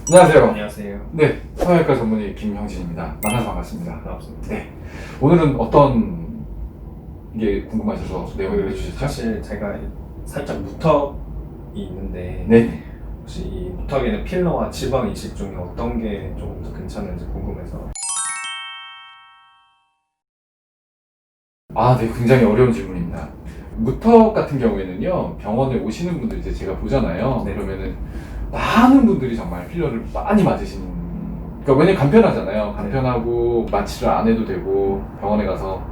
안녕하세요. 안녕하세요. 네, 성형외과 전문의 김형진입니다. 만나서 반갑습니다. 반갑습니다. 네, 오늘은 어떤 게 궁금하셔서 내용을 해주셨죠? 사실 제가 살짝 무턱이 있는데 네. 혹시 이 무턱에는 필러와 지방 이식 중에 어떤 게 조금 더 괜찮은지 궁금해서. 네, 굉장히 어려운 질문입니다. 무턱 같은 경우에는요, 병원에 오시는 분들 이제 제가 보잖아요. 네. 그러면은 많은 분들이 정말 필러를 많이 맞으시는, 그러니까 왜냐면 간편하잖아요. 간편하고 마취를 안 해도 되고 병원에 가서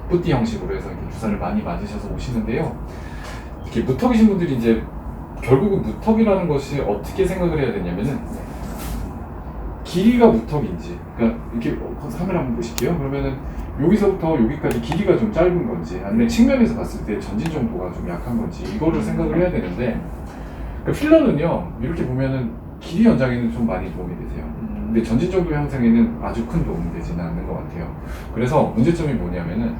뿌띠 형식으로 해서 이렇게 주사를 많이 맞으셔서 오시는데요. 이렇게 무턱이신 분들이 이제 결국은 무턱이라는 것이 어떻게 생각을 해야 되냐면은 길이가 무턱인지, 그러니까 이렇게 카메라 한번 보실게요. 그러면은 여기서부터 여기까지 길이가 좀 짧은 건지, 아니면 측면에서 봤을 때 전진 정도가 좀 약한 건지, 이거를 생각을 해야 되는데, 그러니까 필러는요 이렇게 보면은 길이 연장에는 좀 많이 도움이 되세요. 근데 전진 정도 향상에는 아주 큰 도움이 되지는 않는 것 같아요. 그래서 문제점이 뭐냐면은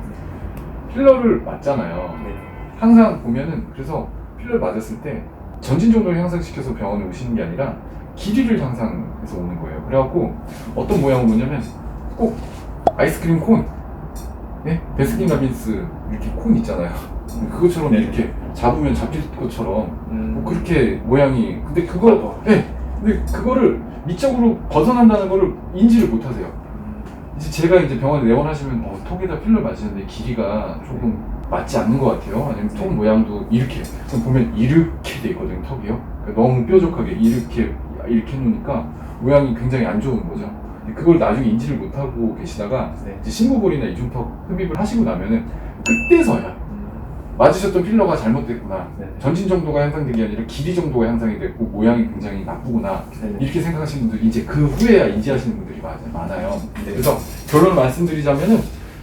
필러를 맞잖아요. 네. 항상 보면은, 그래서 필러를 맞았을 때 전진 정도를 향상시켜서 병원에 오시는 게 아니라 길이를 향상해서 오는 거예요. 그래갖고 어떤 모양으로 오냐면 꼭 아이스크림 콘, 네? 베스킨 라빈스 이렇게 콘 있잖아요. 그것처럼 네. 이렇게 잡으면 잡힐 것처럼 뭐 그렇게 모양이, 근데 그거, 네, 근데 그거를 미적으로 벗어난다는 거를 인지를 못하세요. 이제 제가 이제 병원에 내원하시면 턱에다 필러 맞으는데 길이가 조금 맞지 않는 것 같아요. 아니면 턱 모양도 이렇게 보면 이렇게 돼 있거든요. 턱이요. 그러니까 너무 뾰족하게 이렇게 놓으니까 모양이 굉장히 안 좋은 거죠. 그걸 나중에 인지를 못하고 계시다가 네. 이제 신고볼이나 이중턱 흡입을 하시고 나면은 그때서야 맞으셨던 필러가 잘못됐구나, 네. 전진 정도가 향상된 게 아니라 길이 정도가 향상이 됐고 모양이 굉장히 나쁘구나, 네. 이렇게 생각하시는 분들이 이제 그 후에야 인지하시는 분들이 많아요. 네. 그래서 결론을 말씀드리자면은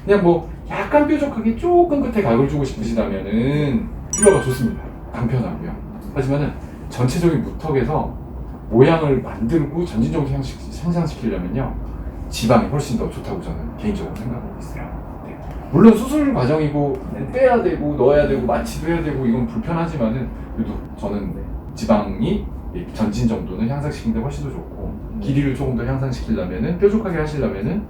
그냥 뭐 약간 뾰족하게 조금 끝에 각을 주고 싶으시다면은 필러가 좋습니다. 간편하고요. 하지만은 전체적인 무턱에서 모양을 만들고 전진 정도 향상시키려면요 지방이 훨씬 더 좋다고 저는 개인적으로 생각하고 있어요. 네. 물론 수술 과정이고 네. 빼야 되고 넣어야 되고 마취도 해야 되고 이건 불편하지만은 그래도 저는 지방이 전진 정도는 향상시키는데 훨씬 더 좋고, 길이를 조금 더 향상시키려면은 뾰족하게 하시려면은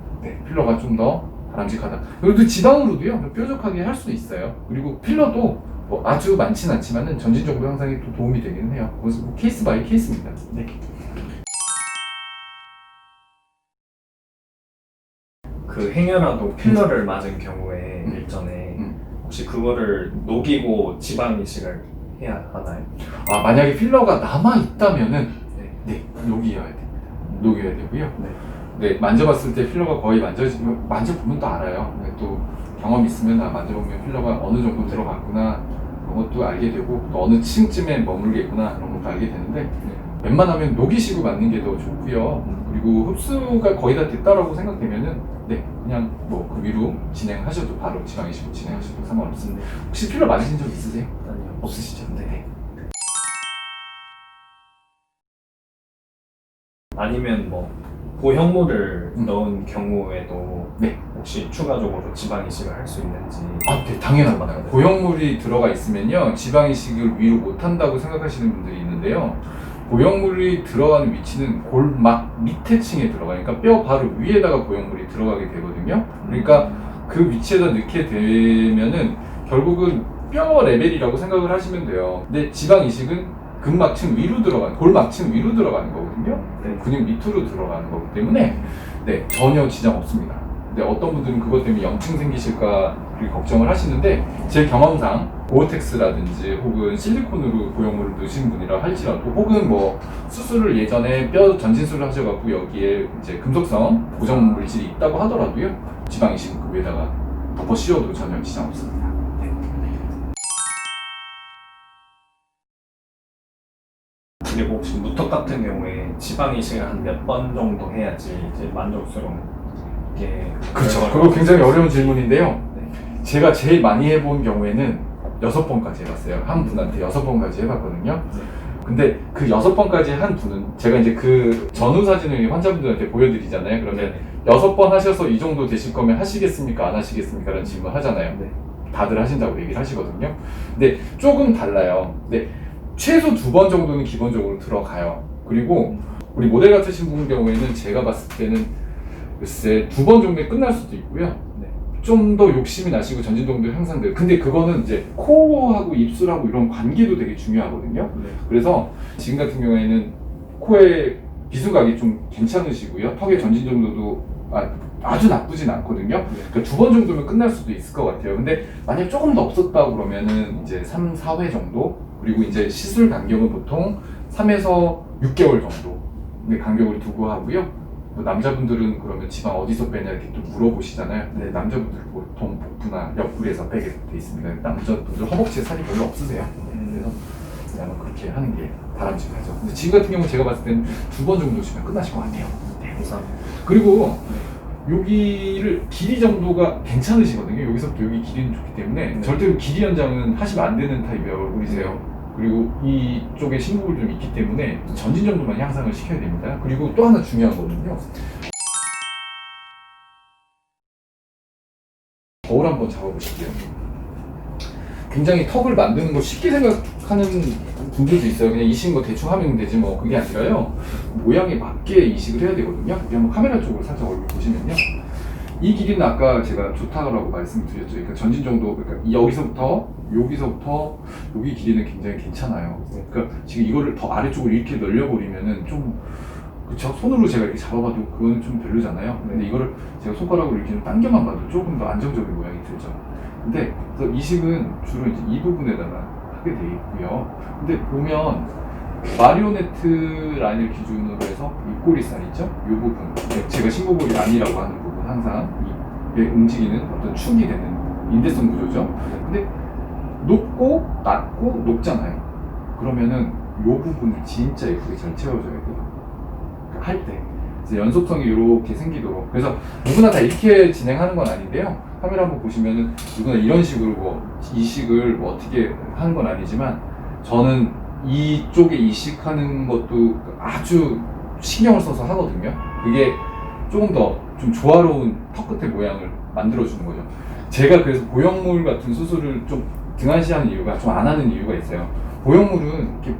필러가 좀 더 바람직하다. 그래도 지방으로도요 뾰족하게 할 수 있어요. 그리고 필러도 뭐 아주 많진 않지만은 전진 정도 향상에 또 도움이 되기는 해요. 그것은 뭐 케이스 바이 케이스입니다. 네. 그 행여라도 필러를 맞은 경우에 일전에 혹시 그거를 녹이고 지방 이식을 해야 하나요? 만약에 필러가 남아 있다면은 녹여야 됩니다. 녹여야 되고요. 네, 만져봤을 때 필러가 거의 만져보면 또 알아요. 또 경험 있으면 만져보면 필러가 어느 정도 들어갔구나 그런 것도 알게 되고, 또 어느 층쯤에 머물겠구나 그런 것도 알게 되는데, 웬만하면 녹이시고 맞는 게 더 좋고요. 그리고 흡수가 거의 다 됐다라고 생각되면은 그냥 뭐 그 위로 진행하셔도, 바로 지방 이식으로 진행하셔도 상관없습니다. 혹시 필러 맞으신 적 있으세요? 아니요. 없으시죠? 네. 아니면 뭐 보형물을 넣은 경우에도 네. 혹시 추가적으로 지방 이식을 할 수 있는지. 네, 당연합니다. 고형물이 들어가 있으면요 지방 이식을 위로 못 한다고 생각하시는 분들이 있는데요, 고형물이 들어가는 위치는 골막 밑에 층에 들어가요. 그러니까 뼈 바로 위에다가 고형물이 들어가게 되거든요. 그러니까 그 위치에다 넣게 되면은 결국은 뼈 레벨이라고 생각을 하시면 돼요. 근데 지방 이식은 근막층 위로 들어가는, 골막층 위로 들어가는 거거든요. 근육 밑으로 들어가는 거기 때문에 전혀 지장 없습니다. 근데 어떤 분들은 그것 때문에 염증 생기실까 걱정을 하시는데, 제 경험상 고어텍스라든지 혹은 실리콘으로 고형물을 넣으신 분이라 할지라도, 혹은 뭐 수술을 예전에 뼈 전진술을 하셔갖고 여기에 이제 금속성 고정 물질이 있다고 하더라도요 지방 이식은 그 위에다가 덮어 씌워도 전혀 지장 없습니다. 그리고 혹시 무턱 같은 경우에 지방 이식을 한 몇 번 정도 해야지 이제 만족스러운 게. 그렇죠. 그거 굉장히 어려운 질문인데요. 제가 제일 많이 해본 경우에는 6번까지 해봤어요. 한 분한테 6번까지 해봤거든요. 근데 그 6번까지 한 분은 제가 이제 그 전후 사진을 환자분들한테 보여드리잖아요. 그러면 6번 하셔서 이 정도 되실 거면 하시겠습니까? 안 하시겠습니까? 라는 질문 하잖아요. 다들 하신다고 얘기를 하시거든요. 근데 조금 달라요. 근데 최소 2번 정도는 기본적으로 들어가요. 그리고 우리 모델 같으신 분 경우에는 제가 봤을 때는 글쎄 2번 정도에 끝날 수도 있고요. 네. 좀 더 욕심이 나시고 전진동도 향상돼요. 근데 그거는 이제 코하고 입술하고 이런 관계도 되게 중요하거든요. 네. 그래서 지금 같은 경우에는 코에 비수각이 좀 괜찮으시고요. 턱의 전진 정도도 아주 나쁘진 않거든요. 그러니까 2번 정도면 끝날 수도 있을 것 같아요. 근데 만약 조금 더 없었다 그러면은 이제 3, 4회 정도, 그리고 이제 시술 간격은 보통 3에서 6개월 정도 간격을 두고 하고요. 뭐 남자분들은 그러면 지방 어디서 빼냐 이렇게 또 물어보시잖아요. 근데 남자분들 보통 복부나 옆구리에서 빼게 돼 있습니다. 남자분들 허벅지에 살이 별로 없으세요. 그래서 그냥 그렇게 하는 게 바람직하죠. 근데 지금 같은 경우는 제가 봤을 때는 2번 정도시면 끝나실 것 같아요. 네. 감사합니다. 그리고 여기를 길이 정도가 괜찮으시거든요. 여기서부터 여기 길이는 좋기 때문에 절대로 길이 연장은 하시면 안 되는 타입의 얼굴이세요. 그리고 이쪽에 신부가 좀 있기 때문에 전진 정도만 향상을 시켜야 됩니다. 그리고 또 하나 중요한 거는요. 거울 한번 잡아보실게요. 굉장히 턱을 만드는 거 쉽게 생각하는 분들도 있어요. 그냥 이식인 거 대충 하면 되지 뭐. 그게 아니라요. 모양에 맞게 이식을 해야 되거든요. 여기 한번 카메라 쪽으로 살짝 얼굴 보시면요. 이 길이는 아까 제가 좋다라고 말씀드렸죠. 그러니까 전진 정도, 그러니까 여기서부터 여기 길이는 굉장히 괜찮아요. 그러니까 지금 이거를 더 아래쪽으로 이렇게 늘려버리면은 좀, 그쵸? 손으로 제가 이렇게 잡아봐도 그거는 좀 별로잖아요. 근데 이거를 제가 손가락으로 이렇게 좀 당겨만 봐도 조금 더 안정적인 모양이 들죠. 근데 그래서 이식은 주로 이제 이 부분에다가 하게 돼 있고요. 근데 보면 마리오네트 라인을 기준으로 해서 이 꼬리살 있죠? 이 부분, 제가 신부볼이 아니라고 하는 부분, 항상 이게 움직이는 어떤 축이 되는 인대성 구조죠. 근데 높고 낮고 높잖아요. 그러면은 이 부분을 진짜 예쁘게 잘 채워줘야 돼요. 그러니까 할 때. 그래서 연속성이 이렇게 생기도록. 그래서 누구나 다 이렇게 진행하는 건 아닌데요. 카메라 한번 보시면은 누구나 이런 식으로 뭐 이식을 뭐 어떻게 하는 건 아니지만 저는 이쪽에 이식하는 것도 아주 신경을 써서 하거든요. 그게 조금 더 좀 조화로운 턱 끝의 모양을 만들어주는 거죠. 제가 그래서 보형물 같은 수술을 좀 등한시하는 이유가, 좀 안 하는 이유가 있어요. 보형물은 이렇게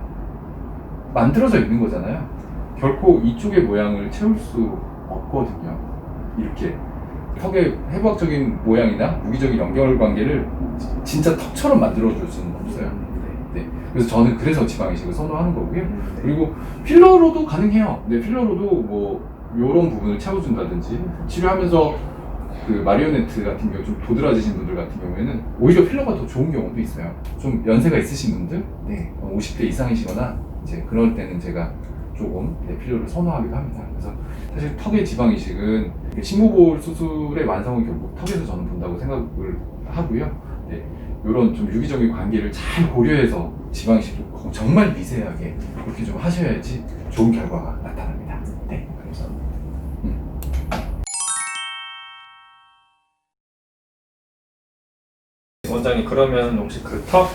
만들어져 있는 거잖아요. 결코 이쪽의 모양을 채울 수 없거든요. 이렇게 턱의 해부학적인 모양이나 무기적인 연결관계를 진짜 턱처럼 만들어줄 수는 없어요. 네. 그래서 저는 그래서 지방이식을 선호하는 거고요. 그리고 필러로도 가능해요. 네, 필러로도 뭐 요런 부분을 채워준다든지, 치료하면서 그 마리오네트 같은 경우 좀 도드라지신 분들 같은 경우에는 오히려 필러가 더 좋은 경우도 있어요. 좀 연세가 있으신 분들, 네, 50대 이상이시거나 이제 그럴 때는 제가 조금 필러를 선호하기도 합니다. 그래서 사실 턱의 지방 이식은 신부볼 수술의 완성은 결국 턱에서 저는 본다고 생각을 하고요. 네, 이런 좀 유기적인 관계를 잘 고려해서 지방 이식도 정말 미세하게 그렇게 좀 하셔야지 좋은 결과가 나타납니다. 네, 감사합니다. 원장님, 그러면 혹시 그 턱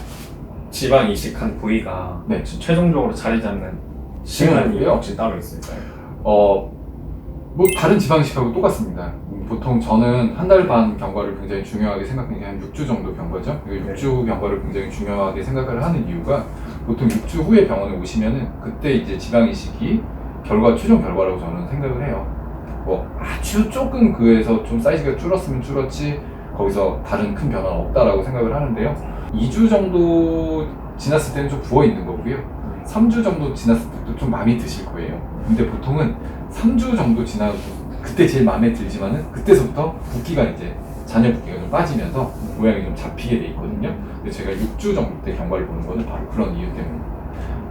지방 이식한 부위가 네. 최종적으로 자리 잡는 시간이 시간이요? 혹시 따로 있을까요? 뭐 다른 지방이식하고 똑같습니다. 보통 저는 한 달 반 경과를 굉장히 중요하게 생각하는 게 한 6주 정도 경과죠. 6주 경과를 굉장히 중요하게 생각을 하는 이유가, 보통 6주 후에 병원에 오시면은 그때 이제 지방이식이 최종 결과라고 저는 생각을 해요. 뭐 아주 조금 그에서 좀 사이즈가 줄었으면 줄었지 거기서 다른 큰 변화는 없다라고 생각을 하는데요. 2주 정도 지났을 때는 좀 부어 있는 거고요. 3주 정도 지났을 때도 좀 마음에 드실 거예요. 근데 보통은 3주 정도 지나고 그때 제일 마음에 들지만은 그때서부터 붓기가 이제 잔여 붓기가 좀 빠지면서 모양이 좀 잡히게 돼 있거든요. 근데 제가 6주 정도 때 경과를 보는 거는 바로 그런 이유 때문입니다.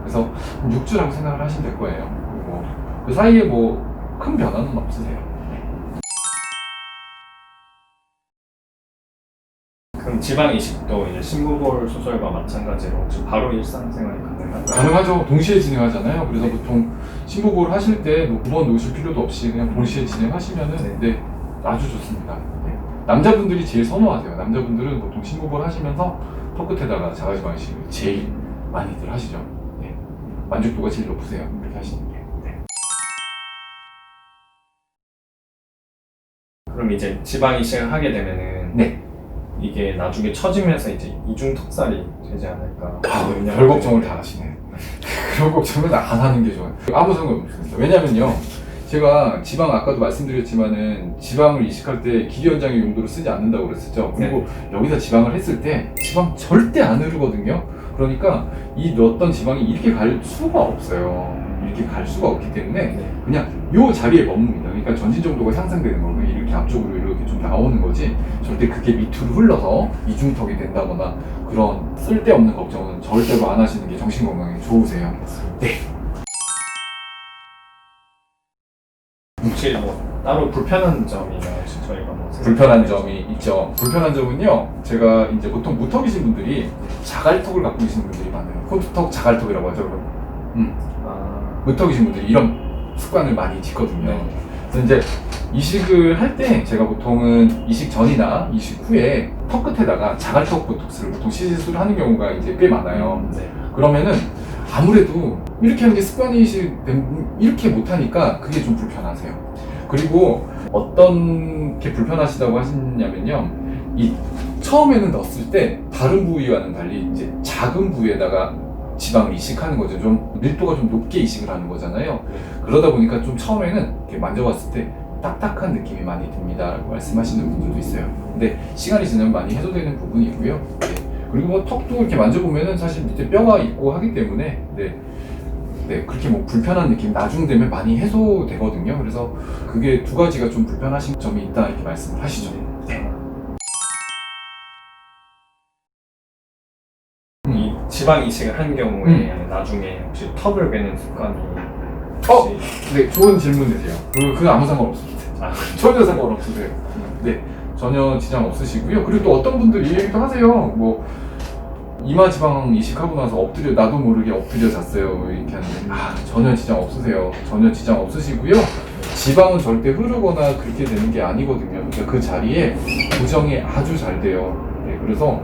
그래서 6주라고 생각을 하시면 될 거예요. 그리고 그 사이에 뭐 큰 변화는 없으세요. 그럼 지방 이식도 이제 신부볼 수술과 마찬가지로 혹시 바로 일상생활이 가능한가요? 가능하죠. 동시에 진행하잖아요. 그래서 보통 신부볼 하실 때 뭐 9번 놓으실 필요도 없이 그냥 동시에 진행하시면은 네, 아주 좋습니다. 네. 남자분들이 제일 선호하세요. 남자분들은 보통 신부볼 하시면서 턱 끝에다가 자가지방 이식을 제일 많이들 하시죠. 네. 만족도가 제일 높으세요. 이렇게 하시는 게. 네. 그럼 이제 지방 이식을 하게 되면은 네. 이게 나중에 처지면서 이제 이중 턱살이 되지 않을까? 별 걱정을 다 하시네. 그런 걱정은 안 하는 게 좋아요. 아무 상관없습니다. 왜냐면요. 제가 지방 아까도 말씀드렸지만은 지방을 이식할 때 기계연장의 용도로 쓰지 않는다고 그랬었죠. 그리고 여기다 지방을 했을 때 지방 절대 안 흐르거든요. 그러니까 이 넣었던 지방이 이렇게 갈 수가 없어요. 이렇게 갈 수가 없기 때문에 그냥 요 자리에 머뭅니다. 그러니까 전진 정도가 향상되는 거고 이렇게 앞쪽으로 이렇게 좀 나오는 거지 절대 그게 밑으로 흘러서 이중턱이 된다거나 그런 쓸데없는 걱정은 절대로 안 하시는 게 정신 건강에 좋으세요. 네. 혹시 뭐 따로 불편한 점이나 혹시 저희가 뭐 불편한 점이 있죠. 불편한 점은요, 제가 이제 보통 무턱이신 분들이 자갈턱을 갖고 계시는 분들이 많아요. 콘투턱 자갈턱이라고 하죠. 무턱이신 분들이 이런 습관을 많이 짓거든요. 그래서 이제 이식을 할 때 제가 보통은 이식 전이나 이식 후에 턱 끝에다가 자갈턱 보톡스를 보통 시술을 하는 경우가 이제 꽤 많아요. 그러면은 아무래도 이렇게 하는 게 이렇게 못하니까 그게 좀 불편하세요. 그리고 어떤 게 불편하시다고 하시냐면요, 이 처음에는 넣었을 때 다른 부위와는 달리 이제 작은 부위에다가 지방을 이식하는 거죠. 좀 밀도가 좀 높게 이식을 하는 거잖아요. 그러다 보니까 좀 처음에는 이렇게 만져봤을 때 딱딱한 느낌이 많이 듭니다 라고 말씀하시는 분들도 있어요. 근데 시간이 지나면 많이 해소되는 부분이고요. 네. 그리고 뭐 턱도 이렇게 만져보면은 사실 밑에 뼈가 있고 하기 때문에 그렇게 뭐 불편한 느낌 나중 되면 많이 해소되거든요. 그래서 그게 두 가지가 좀 불편하신 점이 있다 이렇게 말씀을 하시죠. 이 지방 이식을 한 경우에 나중에 혹시 턱을 베는 습관이 혹시 네, 좋은 질문이세요. 그거 아무 상관없습니다. 전혀 상관없으세요. 네, 전혀 지장 없으시고요. 그리고 또 어떤 분들 이 얘기도 하세요. 뭐 이마 지방 이식하고 나서 나도 모르게 엎드려 잤어요. 이렇게 하는데 전혀 지장 없으세요. 전혀 지장 없으시고요. 지방은 절대 흐르거나 그렇게 되는 게 아니거든요. 그러니까 그 자리에 고정이 아주 잘 돼요. 네, 그래서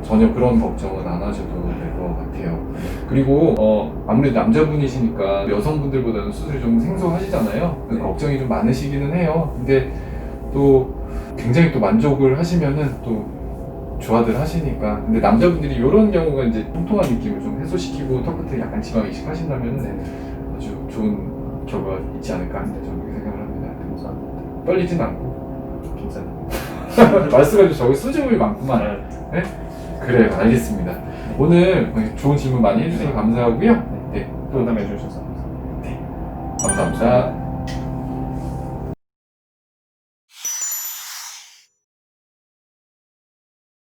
전혀 그런 걱정은 안 하셔도 될 것 같아요. 그리고 아무래도 남자분이시니까 여성분들보다는 수술이 좀 생소하시잖아요. 걱정이 좀 많으시기는 해요. 근데 또 굉장히 또 만족을 하시면은 또 좋아들 하시니까. 근데 남자분들이 이런 경우가 이제 통통한 느낌을 좀 해소시키고 턱 끝에 약간 지방 이식 하신다면 아주 좋은 결과가 있지 않을까 저는 그렇게 생각을 합니다. 감사합니다. 떨리진 않고 괜찮아요. 말씀하신 저기 수줍음이 많구만. 네? 그래요, 알겠습니다. 오늘 좋은 질문 많이 해주셔서 감사하고요. 네, 상담해 주셔서 감사합니다.